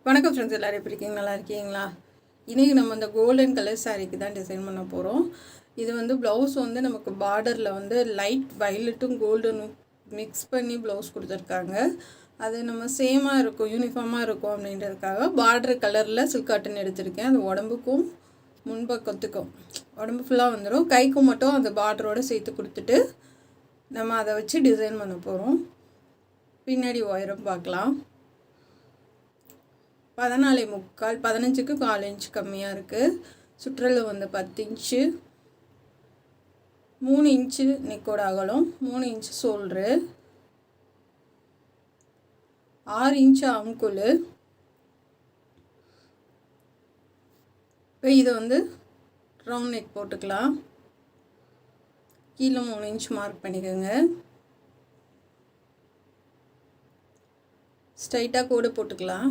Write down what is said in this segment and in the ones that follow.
வணக்கம் ஃப்ரெண்ட்ஸ், எல்லோரும் எப்படி இருக்கீங்க? நல்லா இருக்கீங்களா? இன்றைக்கி நம்ம இந்த கோல்டன் கலர் சாரீக்கு தான் டிசைன் பண்ண போகிறோம். இது வந்து ப்ளவுஸ் வந்து நமக்கு பார்டரில் வந்து லைட் வைலட்டும் கோல்டனும் மிக்ஸ் பண்ணி ப்ளவுஸ் கொடுத்துருக்காங்க. அது நம்ம சேமாக இருக்கும், யூனிஃபார்மாக இருக்கும் அப்படின்றதுக்காக பார்டர் கலரில் சில்க் காட்டன் எடுத்திருக்கேன். அது உடம்புக்கும் முன்பக்கத்துக்கும் உடம்பு ஃபுல்லாக வந்துடும். கைக்கும் மட்டும் அந்த பார்டரோடு சேர்த்து கொடுத்துட்டு நம்ம அதை வச்சு டிசைன் பண்ண போகிறோம். பின்னாடி உயரம் பார்க்கலாம். 14.75 15க்கு 4 இன்ச் கம்மியாக இருக்குது. சுற்றளவு வந்து 10 இன்ச்சு, 3 இன்ச்சு நெக்கோட அகலம், 3 இன்ச்சு ஷோல்ட்ரு, 6 இன்ச்சு அங்குலு. இப்போ இதை வந்து ரவுண்ட் நெக் போட்டுக்கலாம். கீழே 3 இன்ச் மார்க் பண்ணிக்கோங்க. ஸ்ட்ரைட்டாக கோடு போட்டுக்கலாம்.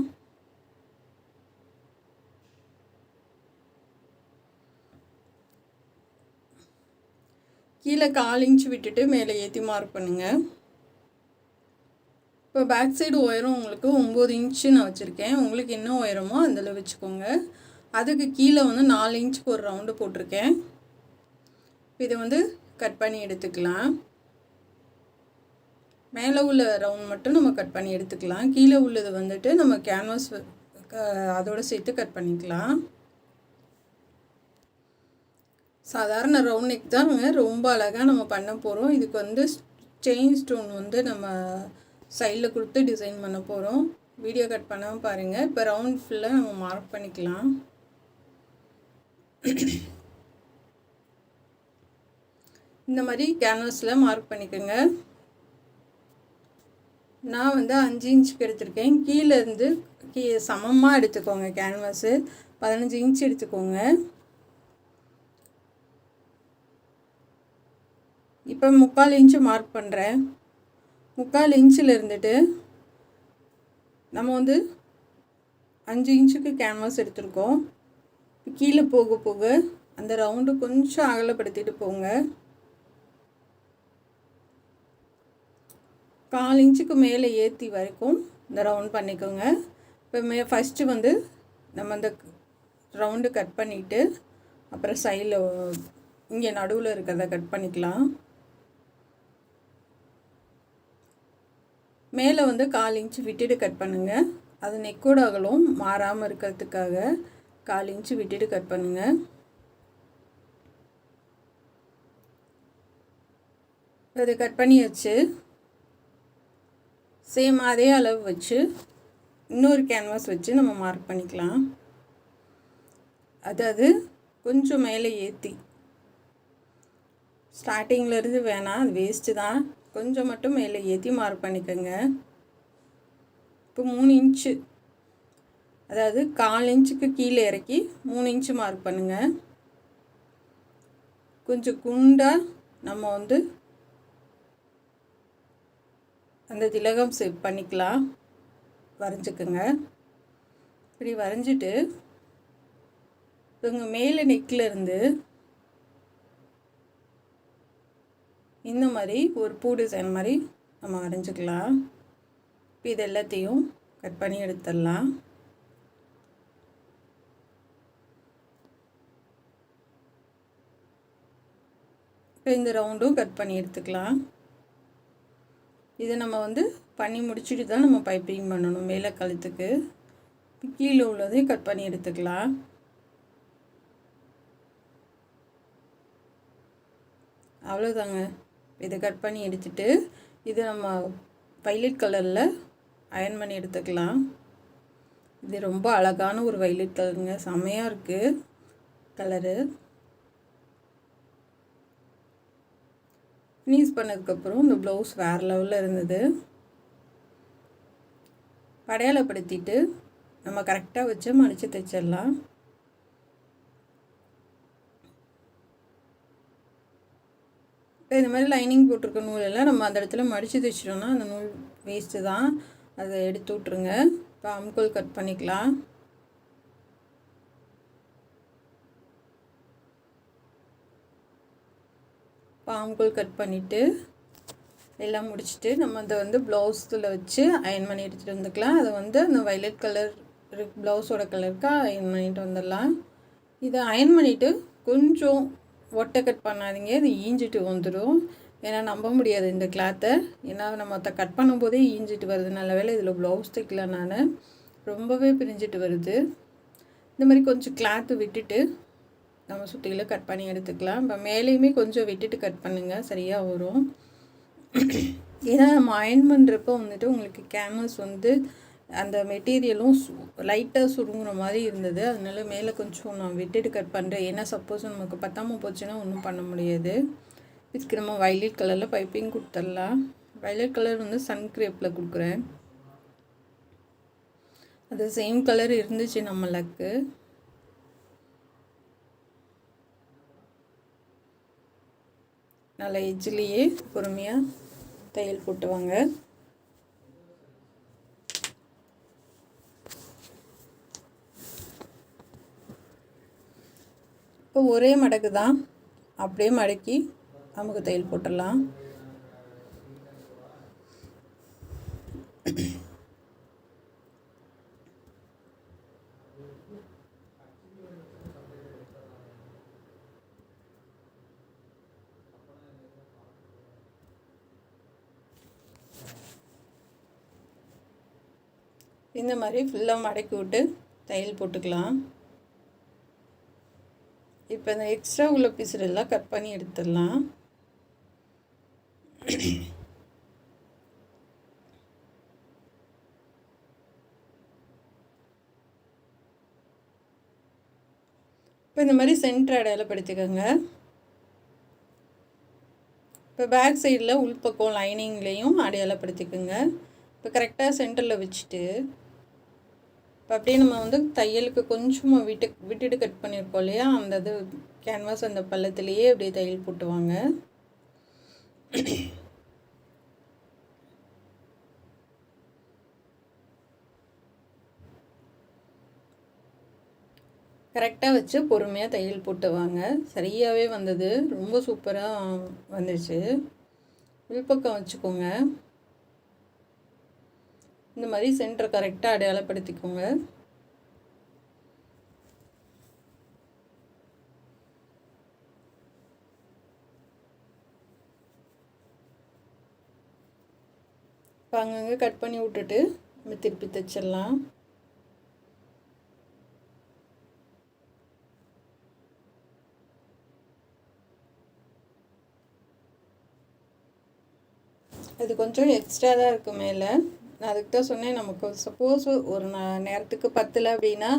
கீழே 4 இன்ச் விட்டுட்டு மேலே ஏற்றி மார்க் பண்ணுங்கள். இப்போ பேக் சைடு உயரம் உங்களுக்கு 9 இன்ச்சு நான் வச்சுருக்கேன். உங்களுக்கு என்ன உயரமோ அதில் வச்சுக்கோங்க. அதுக்கு கீழே வந்து 4 இன்ச்சுக்கு ஒரு ரவுண்டு போட்டிருக்கேன். இதை வந்து கட் பண்ணி எடுத்துக்கலாம். மேலே உள்ள ரவுண்ட் மட்டும் நம்ம கட் பண்ணி எடுத்துக்கலாம். கீழே உள்ளது வந்துட்டு நம்ம கேன்வாஸ் அதோடு சேர்த்து கட் பண்ணிக்கலாம். சாதாரண ரவுண்ட் நெக் தாங்க, ரொம்ப அழகாக நம்ம பண்ண போகிறோம். இதுக்கு வந்து செயின் ஸ்டோன் வந்து நம்ம சைடில் கொடுத்து டிசைன் பண்ண போகிறோம். வீடியோ கட் பண்ணாமல் பாருங்கள். இப்போ ரவுண்ட் ஃபுல்லாக நம்ம மார்க் பண்ணிக்கலாம். இந்த மாதிரி கேன்வாஸில் மார்க் பண்ணிக்கோங்க. நான் வந்து 5 இன்ச்சுக்கு எடுத்திருக்கேன். கீழேருந்து சமமாக எடுத்துக்கோங்க. கேன்வாஸு 15 இன்ச் எடுத்துக்கோங்க. இப்போ 3/4 இன்ச்சு மார்க் பண்ணுறேன். 3/4 இன்ச்சில் இருந்துட்டு நம்ம வந்து 5 இன்ச்சுக்கு கேன்வாஸ் எடுத்திருக்கோம். கீழே போக போக அந்த ரவுண்டு கொஞ்சம் அகலப்படுத்திட்டு போங்க. 4 இன்ச்சுக்கு மேலே ஏற்றி வரைக்கும் இந்த ரவுண்ட் பண்ணிக்கோங்க. இப்போ ஃபஸ்ட்டு வந்து நம்ம அந்த ரவுண்டு கட் பண்ணிவிட்டு அப்புறம் சைடில் இங்கே நடுவில் இருக்கிறத கட் பண்ணிக்கலாம். மேலே வந்து 4 இன்ச்சு விட்டுட்டு கட் பண்ணுங்கள். அது நெக்கோட அகலம் மாறாமல் இருக்கிறதுக்காக 4 இன்ச்சு விட்டுட்டு கட் பண்ணுங்கள். அது கட் பண்ணியாச்சு. சேம் அதே அளவு வச்சு இன்னொரு கேன்வாஸ் வச்சு நம்ம மார்க் பண்ணிக்கலாம். அதாவது கொஞ்சம் மேலே ஏற்றி, ஸ்டார்டிங்லேருந்து வேணாம், அது வேஸ்ட்டு தான். கொஞ்சம் மட்டும் மேலே ஏற்றி மார்க் பண்ணிக்கோங்க. இப்போ 3 இன்ச்சு, அதாவது 4 இன்ச்சுக்கு கீழே இறக்கி 3 இன்ச்சு மார்க் பண்ணுங்கள். கொஞ்சம் குண்டாக நம்ம வந்து அந்த திலகம் செட் பண்ணிக்கலாம். வரைஞ்சிக்கோங்க. இப்படி வரைஞ்சிட்டு இவங்க மேலே நெக்கில் இருந்து இந்த மாதிரி ஒரு பூ டிசைன் மாதிரி நம்ம வரைஞ்சிக்கலாம். இப்போ இது எல்லாத்தையும் கட் பண்ணி எடுத்துடலாம். இப்போ இந்த ரவுண்டும் கட் பண்ணி எடுத்துக்கலாம். இதை நம்ம வந்து பண்ணி முடிச்சுட்டு தான் நம்ம பைப்பிங் பண்ணணும். மேலே கழுத்துக்கு கீழே உள்ளதையும் கட் பண்ணி எடுத்துக்கலாம். அவ்வளோதாங்க. இதை கட் பண்ணி எடுத்துட்டு இதை நம்ம வைலட் கலரில் அயர்ன் பண்ணி எடுத்துக்கலாம். இது ரொம்ப அழகான ஒரு வைலட் கலருங்க, செம்மையாக இருக்குது கலரு. ஃபினிஷ் பண்ணதுக்கப்புறம் இந்த ப்ளவுஸ் வேறு லெவலில் இருந்தது. படையாளப்படுத்திட்டு நம்ம கரெக்டாக வச்சு மடித்து தைச்சிடலாம். இப்போ இந்த மாதிரி லைனிங் போட்டிருக்க நூலெல்லாம் நம்ம அந்த இடத்துல மடித்து தைச்சிட்டோம்னா அந்த நூல் வேஸ்ட்டு தான். அதை எடுத்து விட்ருங்க. இப்போ அம்கோல் கட் பண்ணிக்கலாம். பாம்கோல் கட் பண்ணிவிட்டு எல்லாம் முடிச்சுட்டு நம்ம அதை வந்து ப்ளவுஸில் வச்சு அயன் பண்ணி எடுத்துகிட்டு வந்துக்கலாம். அதை வந்து அந்த வைலட் கலர் ப்ளவுஸோட கலருக்கு அயன் பண்ணிட்டு வந்துடலாம். இதை அயன் பண்ணிவிட்டு கொஞ்சம் ஒட்டை கட் பண்ணாதீங்க, இது ஈஞ்சிட்டு வந்துடும். ஏன்னா நம்ப முடியாது இந்த கிளாத்தை, ஏன்னா நம்ம கட் பண்ணும்போதே ஈஞ்சிட்டு வருது. நல்ல வேளை இதில் ப்ளவுஸ் தைக்கல, நான் ரொம்பவே பிரிஞ்சிட்டு வருது. இந்த மாதிரி கொஞ்சம் கிளாத்து விட்டுட்டு நம்ம சுற்றில கட் பண்ணி எடுத்துக்கலாம். இப்போ மேலேயுமே கொஞ்சம் விட்டுட்டு கட் பண்ணுங்கள், சரியாக வரும். ஏன்னா நம்ம அயன் பண்ணுறப்போ வந்துட்டு உங்களுக்கு கேன்வாஸ் வந்து அந்த மெட்டீரியலும் லைட்டாக சுருங்குற மாதிரி இருந்தது. அதனால மேலே கொஞ்சம் நான் விட்டுட்டு கட் பண்ணுறேன். ஏன்னா சப்போஸ் நமக்கு பத்தாமல் போச்சுன்னா ஒன்றும் பண்ண முடியாது. இதுக்கு நம்ம வயலட் கலரில் பைப்பிங் கொடுத்துடலாம். வயலட் கலர் வந்து சன் கிரேப்பில் கொடுக்குறேன். அது சேம் கலர் இருந்துச்சு நம்மளுக்கு. நல்லா எஜ்ஜிலேயே பொறுமையாக தையல் போட்டுவாங்க. இப்போ ஒரே மடக்கு தான், அப்படியே மடக்கி நமக்கு தையல் போட்டுடலாம். இந்த மாதிரி ஃபுல்லாக மடக்கி விட்டு தையல் போட்டுக்கலாம். இப்போ இந்த எக்ஸ்ட்ரா உள்ள பீஸெல்லாம் கட் பண்ணி எடுத்துடலாம். இப்போ இந்த மாதிரி சென்டர் அடையாளப்படுத்திக்கோங்க. இப்போ பேக் சைடில் உள்பக்கம் லைனிங்லேயும் அடையாளப்படுத்திக்கோங்க. இப்போ கரெக்டாக சென்டரில் வச்சுட்டு இப்போ அப்படியே நம்ம வந்து தையலுக்கு கொஞ்சமாக விட்டுட்டு கட் பண்ணியிருக்கோம் இல்லையா, அந்த இது கேன்வாஸ் அந்த பள்ளத்துலேயே அப்படியே தையல் போட்டுவாங்க. கரெக்டாக வச்சு பொறுமையாக தையல் போட்டுவாங்க. சரியாகவே வந்தது, ரொம்ப சூப்பராக வந்துடுச்சு. உள்பக்கம் வச்சுக்கோங்க. இந்த மாதிரி சென்டர் கரெக்டாக அடையாளப்படுத்திக்கோங்க. இப்போ அங்கங்கே கட் பண்ணி விட்டுட்டு நம்ம திருப்பி தைச்சிடலாம். இது கொஞ்சம் எக்ஸ்ட்ரா தான் இருக்குது மேலே. நான் அதுக்கு தான் சொன்னேன், நமக்கு சப்போஸ் ஒரு நேரத்துக்கு பத்தலை அப்படின்னா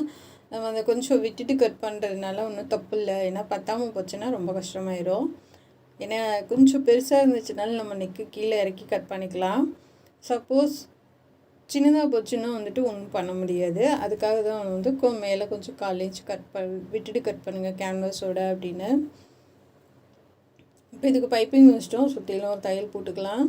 நம்ம அதை கொஞ்சம் விட்டுட்டு கட் பண்ணுறதுனால ஒன்றும் தப்பு இல்லை. ஏன்னா பத்தாமல் போச்சுன்னா ரொம்ப கஷ்டமாயிடும். ஏன்னா கொஞ்சம் பெருசாக இருந்துச்சுனாலும் நம்ம நெக்கு கீழே இறக்கி கட் பண்ணிக்கலாம். சப்போஸ் சின்னதாக போச்சுன்னா வந்துட்டு ஒன்றும் பண்ண முடியாது. அதுக்காக தான் வந்து மேலே கொஞ்சம் காலேஜ் விட்டுட்டு கட் பண்ணுங்கள் கேன்வாஸோட அப்படின்னு. இப்போ இதுக்கு பைப்பிங் வச்சிட்டோம், சுற்றிலும் ஒரு தையல் போட்டுக்கலாம்.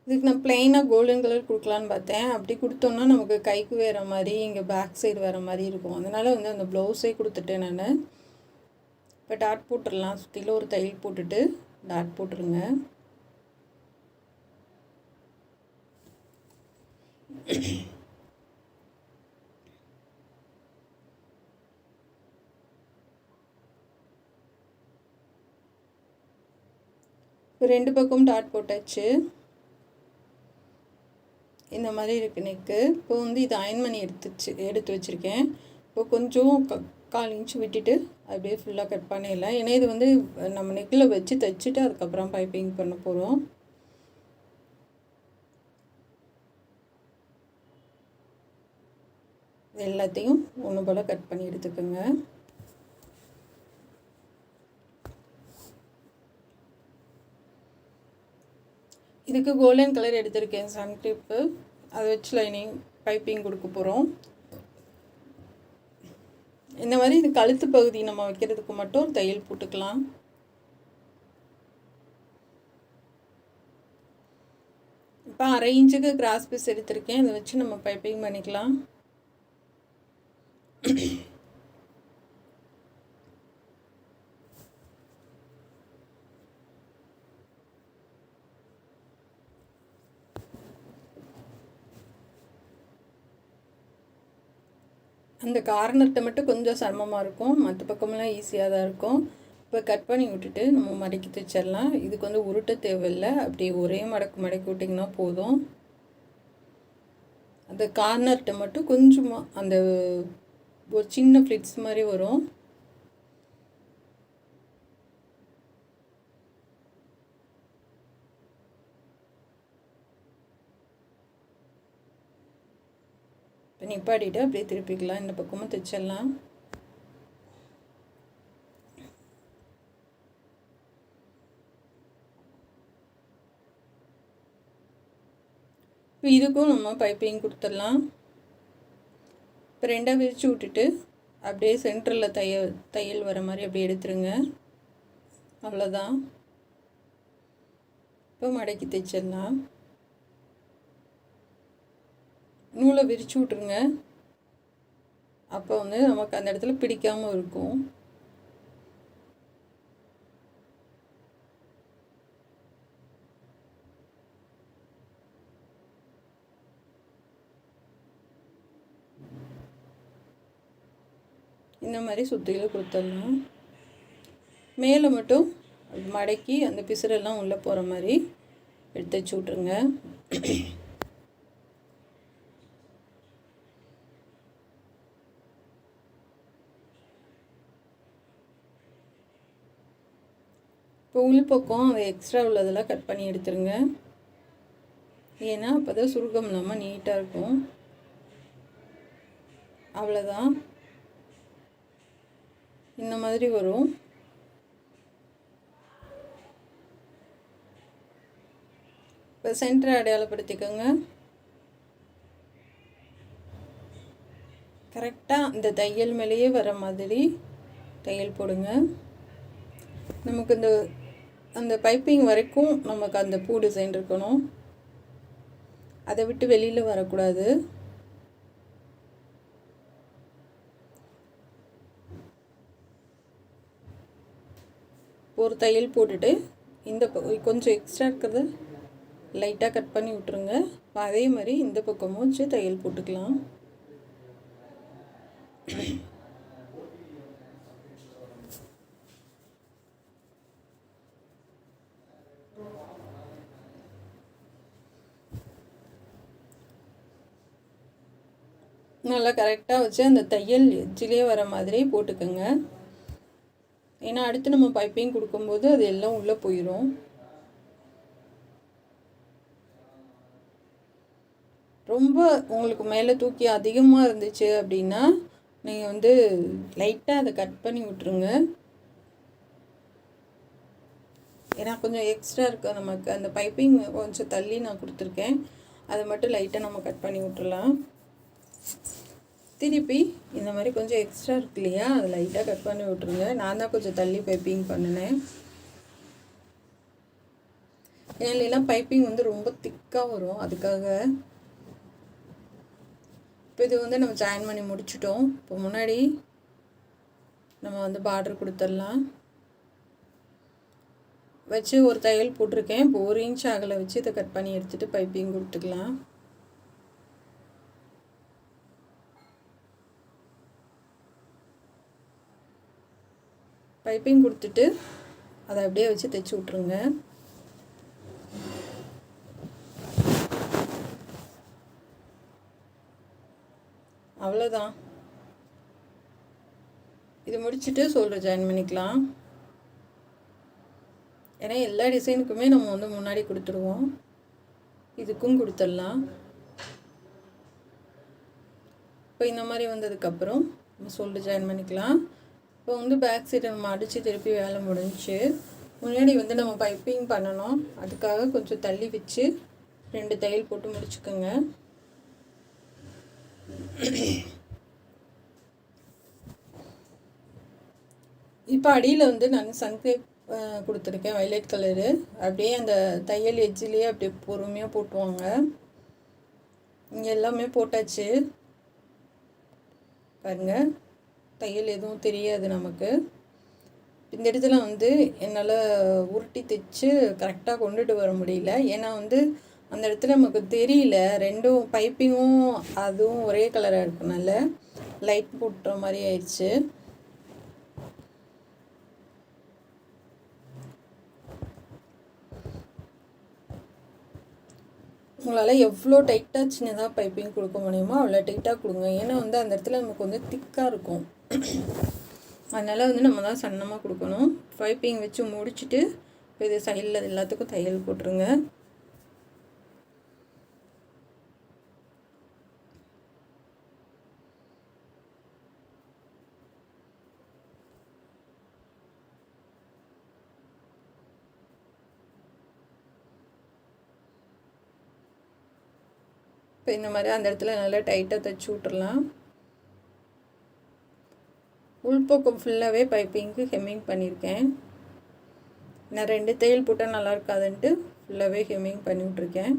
இதுக்கு நான் ப்ளைனாக கோல்டன் கலர் கொடுக்கலான்னு பார்த்தேன். அப்படி கொடுத்தோன்னா நமக்கு கைக்கு வேறு மாதிரி, இங்கே பேக் சைடு வேறு மாதிரி இருக்கும். அதனால் வந்து அந்த ப்ளவுஸே கொடுத்துட்டேன் நான். இப்போ டாட் போட்டுடலாம். சுற்றிலும் ஒரு தையல் போட்டுட்டு டாட் போட்டுருங்க. இப்போ 2 பக்கம் டாட் போட்டாச்சு. இந்த மாதிரி இருக்குது நெக்கு. இப்போ வந்து இது அயன் பண்ணி எடுத்து வச்சுருக்கேன். இப்போ கொஞ்சம் 1/4 இன்ச் விட்டுட்டு அப்படியே ஃபுல்லாக கட் பண்ணிடலாம். ஏன்னா இது வந்து நம்ம நெக்கில் வச்சு தைச்சிட்டு அதுக்கப்புறம் பைப்பிங் பண்ண போகிறோம். எல்லாத்தையும் ஒன்று போல் கட் பண்ணி எடுத்துக்கோங்க. இதுக்கு கோல்டன் கலர் எடுத்திருக்கேன் சன் கிளிப்பு, அதை வச்சு லைனிங் பைப்பிங் கொடுக்க போகிறோம். இந்த மாதிரி இது கழுத்து பகுதி நம்ம வைக்கிறதுக்கு மட்டும் தையல் போட்டுக்கலாம். இப்போ 1/2 இன்ச்சுக்கு கிராஸ் பீஸ் எடுத்திருக்கேன், இதை வச்சு நம்ம பைப்பிங் பண்ணிக்கலாம். அந்த கார்னர்கிட்ட மட்டும் கொஞ்சம் சிரமமாக இருக்கும், மற்ற பக்கமெல்லாம் ஈஸியாக தான் இருக்கும். இப்போ கட் பண்ணி விட்டுட்டு நம்ம மடக்கி தைச்சிடலாம். இதுக்கு வந்து உருட்ட தேவையில்லை, அப்படி ஒரே மடக்கி விட்டிங்கன்னா போதும். அந்த கார்னர்கிட்ட மட்டும் கொஞ்சமாக அந்த ஒரு சின்ன ஃப்ளிட்ஸ் மாதிரி வரும். இப்போ நிப்பாட்டிட்டு அப்படியே திருப்பிக்கலாம், இந்த பக்கமும் தைச்சிடலாம். இப்போ இதுக்கும் நம்ம பைப்பிங் கொடுத்துடலாம். இப்போ ரெண்டாக விரித்து விட்டுட்டு அப்படியே சென்டரில் தையல் வர மாதிரி அப்படியே எடுத்துருங்க. அவ்வளோதான். இப்போ மடக்கி தைச்சிடலாம். நூலை விரித்து விட்ருங்க, அப்போ வந்து நமக்கு அந்த இடத்துல பிடிக்காமல் இருக்கும். இந்த மாதிரி சுத்தியில் கொடுத்துடலாம். மேலே மட்டும் மடக்கி அந்த பிசுரெல்லாம் உள்ளே போகிற மாதிரி எடுத்து வச்சு விட்ருங்க. இப்போ உள்பக்கம் அந்த எக்ஸ்ட்ரா உள்ளதெல்லாம் கட் பண்ணி எடுத்துருங்க. ஏன்னா அப்போ தான் சுருக்கம் இல்லாமல் நீட்டாக இருக்கும். அவ்வளோதான், இந்த மாதிரி வரும். இப்போ சென்டரை அடையாளப்படுத்திக்கோங்க. கரெக்டாக இந்த தையல் மேலேயே வர மாதிரி தையல் போடுங்க. நமக்கு அந்த பைப்பிங் வரைக்கும் நமக்கு அந்த பூ டிசைன் இருக்கணும், அதை விட்டு வெளியில் வரக்கூடாது. ஒரு தையல் போட்டுட்டு இந்த கொஞ்சம் எக்ஸ்ட்ரா இருக்கிறத லைட்டாக கட் பண்ணி விட்ருங்க. அதே மாதிரி இந்த பக்கமும் வச்சு தையல் போட்டுக்கலாம். நல்லா கரெக்டாக வச்சு அந்த தையல் எட்ஜிலே வர மாதிரி போட்டுக்கோங்க. ஏன்னா அடுத்து நம்ம பைப்பிங் கொடுக்கும்போது அது எல்லாம் உள்ளே போயிடும். ரொம்ப உங்களுக்கு மேலே தூக்கி அதிகமாக இருந்துச்சு அப்படின்னா நீங்கள் வந்து லைட்டாக அதை கட் பண்ணி விட்ருங்க. ஏன்னா கொஞ்சம் எக்ஸ்ட்ரா இருக்குது நமக்கு, அந்த பைப்பிங் கொஞ்சம் தள்ளி நான் கொடுத்துருக்கேன், அதை மட்டும் லைட்டாக நம்ம கட் பண்ணி விட்டுறலாம். திருப்பி இந்த மாதிரி கொஞ்சம் எக்ஸ்ட்ரா இருக்கு இல்லையா, அதை லைட்டாக கட் பண்ணி விட்ருங்க. நான் தான் கொஞ்சம் தள்ளி பைப்பிங் பண்ணினேன், ஏன்லாம் பைப்பிங் வந்து ரொம்ப திக்காக வரும், அதுக்காக. இப்போ இது வந்து நம்ம ஜாயின் பண்ணி முடிச்சிட்டோம். இப்போ முன்னாடி நம்ம வந்து பார்டர் கொடுத்துடலாம். வச்சு ஒரு தையல் போட்டிருக்கேன். இப்போ 1 இன்ச் அகல வச்சு இதை கட் பண்ணி எடுத்துகிட்டு பைப்பிங் கொடுத்துக்கலாம். பைப்பிங் கொடுத்துட்டு அதை அப்படியே வச்சு தைச்சி விட்ருங்க. அவ்வளோதான். இது முடிச்சுட்டு ஷோல்டர் ஜாயின் பண்ணிக்கலாம். ஏன்னா எல்லா டிசைனுக்குமே நம்ம வந்து முன்னாடி கொடுத்துருவோம், இதுக்கும் கொடுத்துடலாம். இப்போ இந்த மாதிரி வந்ததுக்கப்புறம் நம்ம ஷோல்டர் ஜாயின் பண்ணிக்கலாம். இப்போ வந்து பேக் சைடு நம்ம அடித்து திருப்பி வேலை முடிஞ்சு, முன்னாடி வந்து நம்ம பைப்பிங் பண்ணணும், அதுக்காக கொஞ்சம் தள்ளி வச்சு 2 தையல் போட்டு முடிச்சுக்கோங்க. இப்போ அடியில் வந்து நான் சன்க்ரேப் கொடுத்துருக்கேன், வைலட் கலரு. அப்படியே அந்த தையல் எட்ஜிலேயே அப்படியே பொறுமையாக போட்டுவாங்க. இங்கே எல்லாமே போட்டாச்சு பாருங்கள், தையல் எதுவும் தெரியாது நமக்கு. இந்த இடத்துல வந்து என்னால் உருட்டி தைச்சு கரெக்டாக கொண்டுட்டு வர முடியல, ஏன்னா வந்து அந்த இடத்துல நமக்கு தெரியல, ரெண்டும் பைப்பிங்கும் அதுவும் ஒரே கலராக இருக்கனால லைட் போட்டுற மாதிரி ஆயிடுச்சு. உங்களால் எவ்வளோ டைட்டாக சின்னதாக பைப்பிங் கொடுக்க முடியுமோ அவ்வளோ டைட்டாக கொடுங்க. ஏன்னா வந்து அந்த இடத்துல நமக்கு வந்து திக்காக இருக்கும். அதனால் வந்து நம்ம தான் சன்னமாக கொடுக்கணும். பைப்பிங் வச்சு முடிச்சுட்டு இப்போ இது சைடில் எல்லாத்துக்கும் தையல் போட்டுருங்க. இப்போ இந்த மாதிரி அந்த இடத்துல நல்லா டைட்டாக தைச்சி விட்டுறலாம். உள்பக்கம் ஃபுல்லாகவே பைப்பிங்க்கு ஹெம்மிங் பண்ணியிருக்கேன். நான் 2 தையல் போட்டால் நல்லா இருக்காதுன்ட்டு ஃபுல்லாகவே ஹெம்மிங் பண்ணி விட்ருக்கேன்.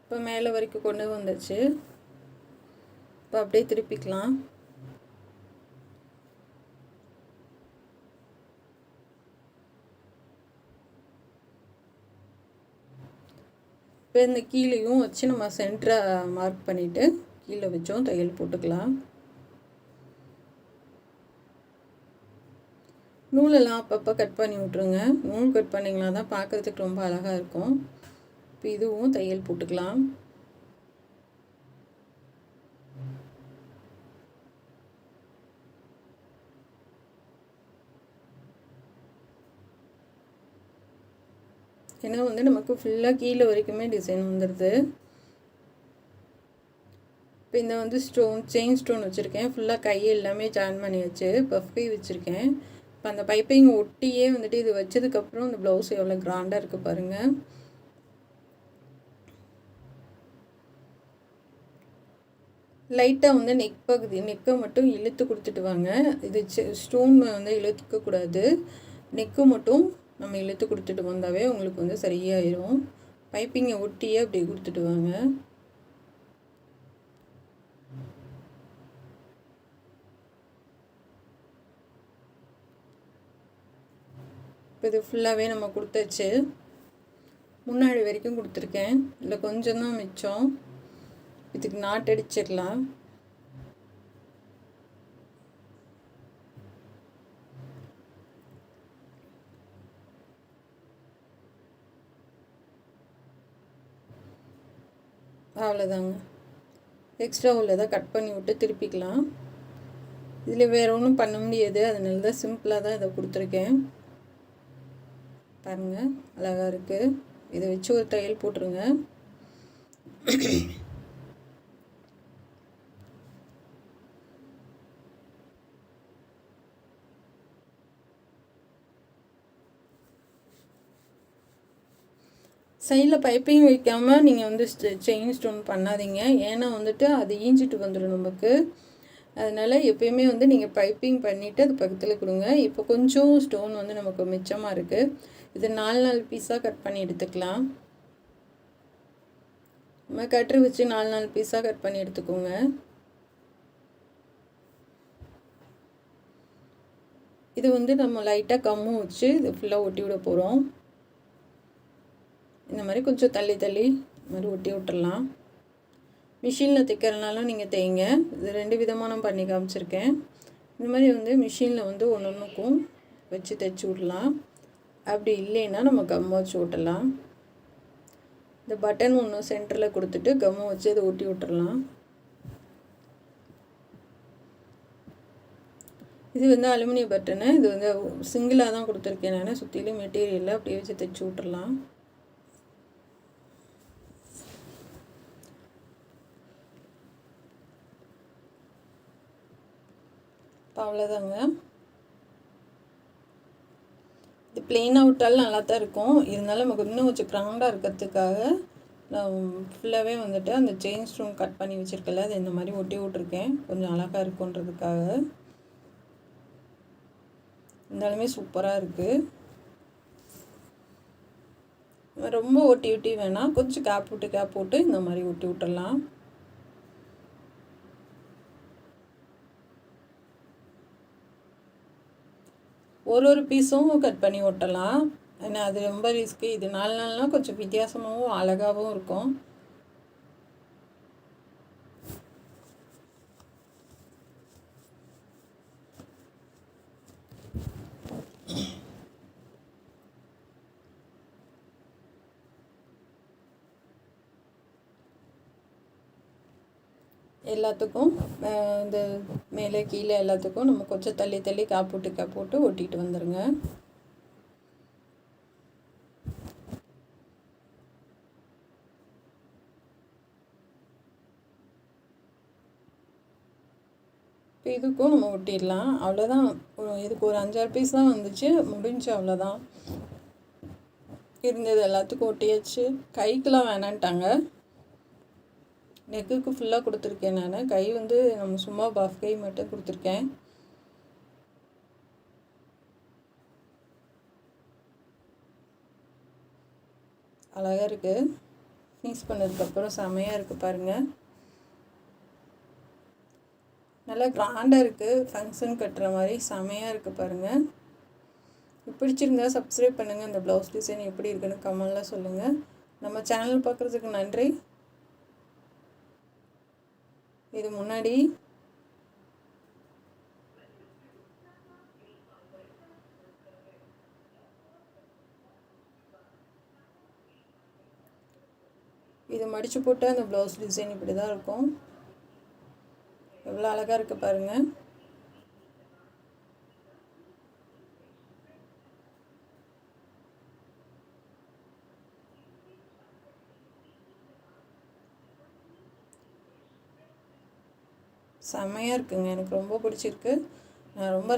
இப்போ மேலே வரைக்கும் கொண்டு வந்துச்சு. இப்போ அப்படியே திருப்பிக்கலாம். இப்போ இந்த கீழேயும் வச்சு நம்ம சென்டரை மார்க் பண்ணிவிட்டு கீழே வச்சோம் தையல் போட்டுக்கலாம். நூலெல்லாம் அப்பப்போ கட் பண்ணி விட்ருங்க. நூல் கட் பண்ணிங்கன்னா தான் பார்க்குறதுக்கு ரொம்ப அழகாக இருக்கும். இப்போ இதுவும் தையல் போட்டுக்கலாம். ஏன்னா வந்து நமக்கு ஃபுல்லாக கீழே வரைக்குமே டிசைன் வந்துடுது. இப்போ இந்த வந்து செயின் ஸ்டோன் வச்சுருக்கேன். ஃபுல்லாக கை எல்லாமே ஜாயின் பண்ணி வச்சு பஃப் கை வச்சுருக்கேன். இப்போ அந்த பைப்பிங் ஒட்டியே வந்துட்டு இது வச்சதுக்கப்புறம் இந்த ப்ளவுஸ் எவ்வளோ கிராண்டாக இருக்குது பாருங்கள். லைட்டாக வந்து நெக்கை மட்டும் இழுத்து கொடுத்துட்டு வாங்க. இது ஸ்டோன் வந்து இழுத்துக்கக்கூடாது. நெக்கு மட்டும் நம்ம இழுத்து கொடுத்துட்டு வந்தாவே உங்களுக்கு வந்து சரியாயிடும். பைப்பிங்கை ஒட்டியே அப்படி கொடுத்துட்டு வாங்க. இப்போ இது ஃபுல்லாகவே நம்ம கொடுத்தாச்சு. முன்னாடி வரைக்கும் கொடுத்துருக்கேன். இல்லை கொஞ்சம் தான் மிச்சம். இதுக்கு நாட் அடிச்சிடலாம். அவ்வளோதாங்க. எக்ஸ்ட்ரா உள்ளதை கட் பண்ணி விட்டு திருப்பிக்கலாம். இதில் வேறு ஒன்றும் பண்ண முடியாது. அதனால தான் சிம்பிளாக தான் இதை கொடுத்துருக்கேன். பாருங்கள் அழகாக இருக்குது. இதை வச்சு ஒரு தையல் போட்டுருங்க. சைடில் பைப்பிங் வைக்காமல் நீங்கள் வந்து செயின் ஸ்டோன் பண்ணாதீங்க. ஏன்னா வந்துட்டு அது ஈஞ்சிட்டு வந்துடும் நமக்கு. அதனால் எப்பயுமே வந்து நீங்கள் பைப்பிங் பண்ணிவிட்டு அது பக்கத்தில் கொடுங்க. இப்போ கொஞ்சம் ஸ்டோன் வந்து நமக்கு மிச்சமாக இருக்குது. இது 4 பீஸாக கட் பண்ணி எடுத்துக்கலாம். நம்ம கட்ரு வச்சு 4 பீஸாக கட் பண்ணி எடுத்துக்கோங்க. இது வந்து நம்ம லைட்டாக கம்மும் வச்சு இது ஃபுல்லாக ஒட்டி விட போகிறோம். இந்த மாதிரி கொஞ்சம் தள்ளி இந்த மாதிரி ஒட்டி விட்டுடலாம். மிஷினில் தைக்கிறனாலும் நீங்கள் தைங்க. இது 2 விதமாக நான் பண்ணி காமிச்சிருக்கேன். இந்த மாதிரி வந்து மிஷினில் வந்து ஒன்றுக்கும் வச்சு தைச்சி விடலாம். அப்படி இல்லைன்னா நம்ம கம்மை வச்சு விட்டலாம். இந்த பட்டன் ஒன்று சென்டரில் கொடுத்துட்டு கம்மை வச்சு அதை ஒட்டி விட்டுறலாம். இது வந்து அலுமினிய பட்டனு. இது வந்து சிங்கிளாக தான் கொடுத்துருக்கேன் நான். சுற்றிலும் மெட்டீரியலில் அப்படியே வச்சு தைச்சி விட்டுறலாம். அவ்வளோதாங்க. இது பிளெயினாக விட்டாலும் நல்லா தான் இருக்கும். இருந்தாலும் நமக்கு இன்னும் கொஞ்சம் கிராண்டாக இருக்கிறதுக்காக நான் ஃபுல்லாகவே வந்துட்டு அந்த செயின் ஸ்டோன் கட் பண்ணி வச்சுருக்கல அது இந்த மாதிரி ஒட்டி விட்ருக்கேன். கொஞ்சம் அழகாக இருக்குன்றதுக்காக. இருந்தாலுமே சூப்பராக இருக்குது. ரொம்ப ஒட்டி வேணாம். கொஞ்சம் கேப் விட்டு இந்த மாதிரி ஒட்டி விட்டுடலாம். ஒரு பீஸும் கட் பண்ணி ஒட்டலாம். ஏன்னா அது ரொம்ப ரிஸ்க்கு. இது 4 நாள்னால் கொஞ்சம் வித்தியாசமாகவும் அழகாகவும் இருக்கும். எல்லாத்துக்கும் இந்த மேலே கீழே எல்லாத்துக்கும் நம்ம கொஞ்சம் தள்ளி தள்ளி போட்டு ஒட்டிட்டு வந்துடுங்க. இப்போ இதுக்கும் நம்ம ஒட்டிடலாம். அவ்வளோதான். இதுக்கு ஒரு 5-6 பீஸ் தான் வந்துச்சு, முடிஞ்சு. அவ்வளோதான். இருந்தது எல்லாத்துக்கும் ஒட்டியாச்சு. கைக்கெலாம் வேணான்ட்டாங்க. நெக்குக்கு ஃபுல்லாக கொடுத்துருக்கேன் நான். கை வந்து நம்ம சும்மா பஃப் கை மட்டும் கொடுத்துருக்கேன். அழகாக இருக்குது. ஃபினிஷ் பண்ணதுக்கப்புறம் செமையாக இருக்குது பாருங்கள். நல்லா கிராண்டாக இருக்குது. ஃபங்க்ஷன் கட்டுற மாதிரி செமையாக இருக்குது பாருங்கள். பிடிச்சிருந்தா சப்ஸ்கிரைப் பண்ணுங்கள். இந்த ப்ளவுஸ் டிசைன் எப்படி இருக்குன்னு கமெண்ட்டில் சொல்லுங்கள். நம்ம சேனல் பார்க்குறதுக்கு நன்றி. இது முன்னாடி இது மடித்து போட்டு அந்த ப்ளவுஸ் டிசைன் இப்படி தான் இருக்கும். எவ்வளோ அழகாக இருக்குது பாருங்கள். செம்மையாக இருக்குங்க. எனக்கு ரொம்ப பிடிச்சிருக்கு. நான் ரொம்ப